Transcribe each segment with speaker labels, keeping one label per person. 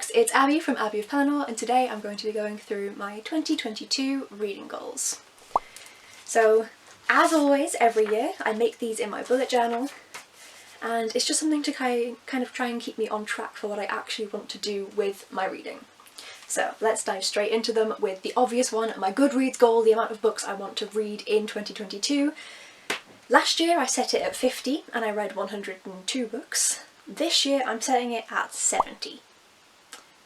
Speaker 1: books, it's Abby from Abby of Pellinor, and today I'm going to be going through my 2022 reading goals. So, as always, every year I make these in my bullet journal, and it's just something to kind of try and keep me on track for what I actually want to do with my reading. So let's dive straight into them with the obvious one, my Goodreads goal, the amount of books I want to read in 2022. Last year I set it at 50 and I read 102 books. This year I'm setting it at 70.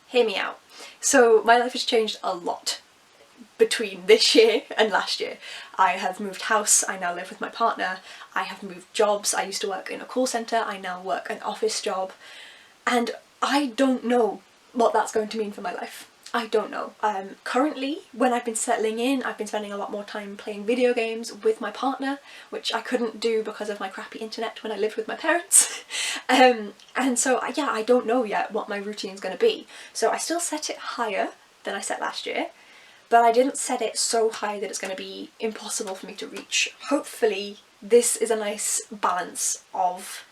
Speaker 1: Hear me out. So my life has changed a lot between this year and last year. I have moved house, I now live with my partner, I have moved jobs, I used to work in a call centre, I now work an office job, and I don't know what that's going to mean for my life. I don't know. Currently, when I've been settling in, I've been spending a lot more time playing video games with my partner, which I couldn't do because of my crappy internet when I lived with my parents. And so, yeah, I don't know yet what my routine is going to be. So I still set it higher than I set last year, but I didn't set it so high that it's going to be impossible for me to reach. Hopefully, this is a nice balance of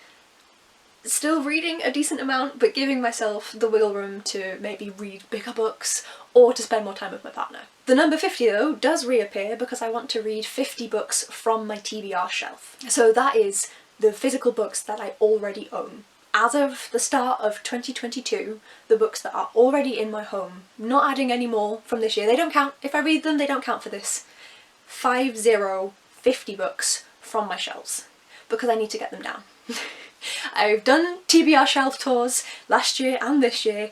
Speaker 1: still reading a decent amount, but giving myself the wiggle room to maybe read bigger books or to spend more time with my partner. The number 50 though does reappear because I want to read 50 books from my TBR shelf. So that is the physical books that I already own. As of the start of 2022, the books that are already in my home, not adding any more from this year, they don't count. If I read them, they don't count for this. 50 books from my shelves, because I need to get them down. I've done TBR shelf tours last year and this year.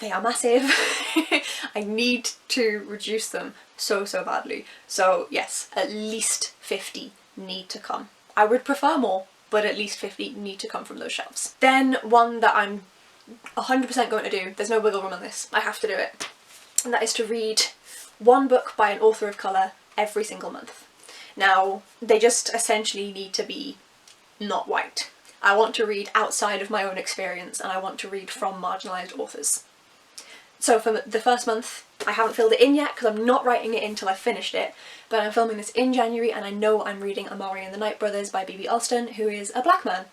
Speaker 1: They are massive. I need to reduce them so badly. So yes, at least 50 need to come. I would prefer more, but at least 50 need to come from those shelves. Then one that I'm 100% going to do, there's no wiggle room on this, I have to do it, and that is to read one book by an author of colour every single month. Now, they just essentially need to be not white. I want to read outside of my own experience, and I want to read from marginalised authors. So for the first month, I haven't filled it in yet because I'm not writing it in till I've finished it, but I'm filming this in January and I know I'm reading Amari and the Night Brothers by B.B. Alston, who is a black man.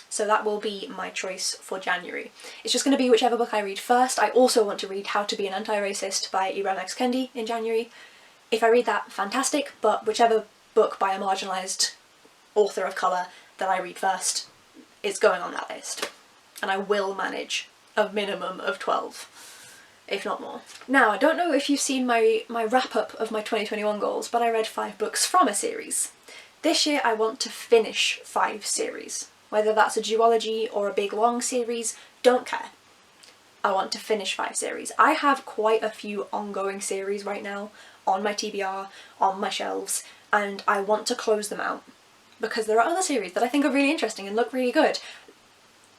Speaker 1: So that will be my choice for January. It's just going to be whichever book I read first. I also want to read How to Be an Anti-Racist by Ibram X. Kendi in January. If I read that, fantastic, but whichever book by a marginalised author of colour that I read first, it's going on that list, and I will manage a minimum of 12, if not more. Now, I don't know if you've seen my wrap-up of my 2021 goals, but I read 5 books from a series. This year I want to finish 5 series. Whether that's a duology or a big long series, don't care. I want to finish 5 series. I have quite a few ongoing series right now on my TBR, on my shelves, and I want to close them out, because there are other series that I think are really interesting and look really good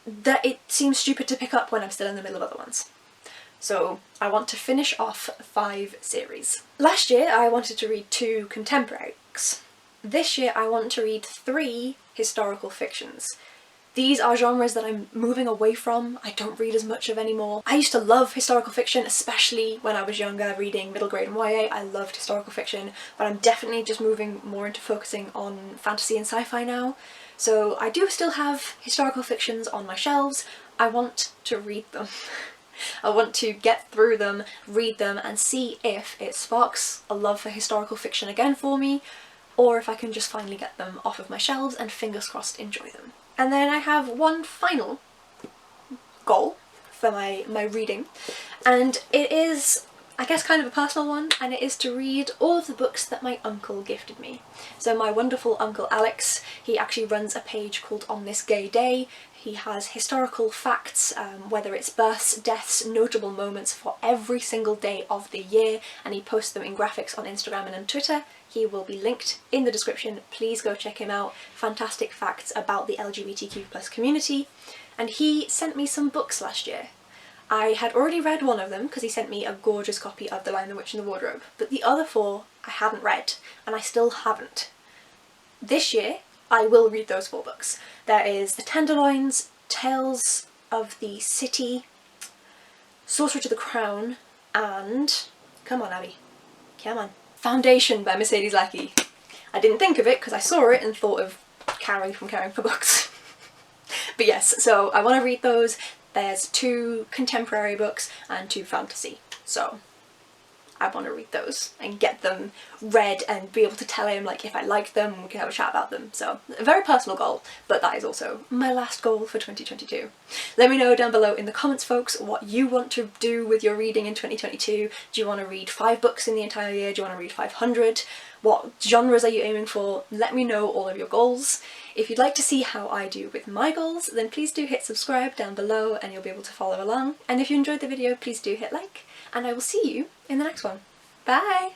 Speaker 1: that it seems stupid to pick up when I'm still in the middle of other ones. So I want to finish off 5 series. Last year I wanted to read 2 contemporary books. This year I want to read 3 historical fictions. These are genres that I'm moving away from, I don't read as much of anymore. I used to love historical fiction, especially when I was younger reading middle grade and YA. I loved historical fiction, but I'm definitely just moving more into focusing on fantasy and sci-fi now. So I do still have historical fictions on my shelves. I want to read them. I want to get through them, read them, and see if it sparks a love for historical fiction again for me, or if I can just finally get them off of my shelves and fingers crossed enjoy them. And then I have one final goal for my reading, and it is, I guess, kind of a personal one, and it is to read all of the books that my uncle gifted me. So my wonderful Uncle Alex, he actually runs a page called On This Gay Day. He has historical facts, whether it's births, deaths, notable moments for every single day of the year, and he posts them in graphics on Instagram and on Twitter. He will be linked in the description. Please go check him out. Fantastic facts about the LGBTQ+ community. And he sent me some books last year. I had already read one of them because he sent me a gorgeous copy of The Lion, the Witch and the Wardrobe, but the other 4 I hadn't read, and I still haven't. This year I will read those 4 books. There is The Tenderloins, Tales of the City, Sorcerer to the Crown, and, come on Abby, come on, Foundation by Mercedes Lackey. I didn't think of it because I saw it and thought of Carrie from Caring for Books. But yes, so I want to read those. There's 2 contemporary books and 2 fantasy, so I want to read those and get them read and be able to tell him like if I like them and we can have a chat about them. So a very personal goal, but that is also my last goal for 2022. Let me know down below in the comments, folks, what you want to do with your reading in 2022. Do you want to read 5 books in the entire year? Do you want to read 500? What genres are you aiming for? Let me know all of your goals. If you'd like to see how I do with my goals, then please do hit subscribe down below and you'll be able to follow along. And if you enjoyed the video, please do hit like, and I will see you in the next one. Bye!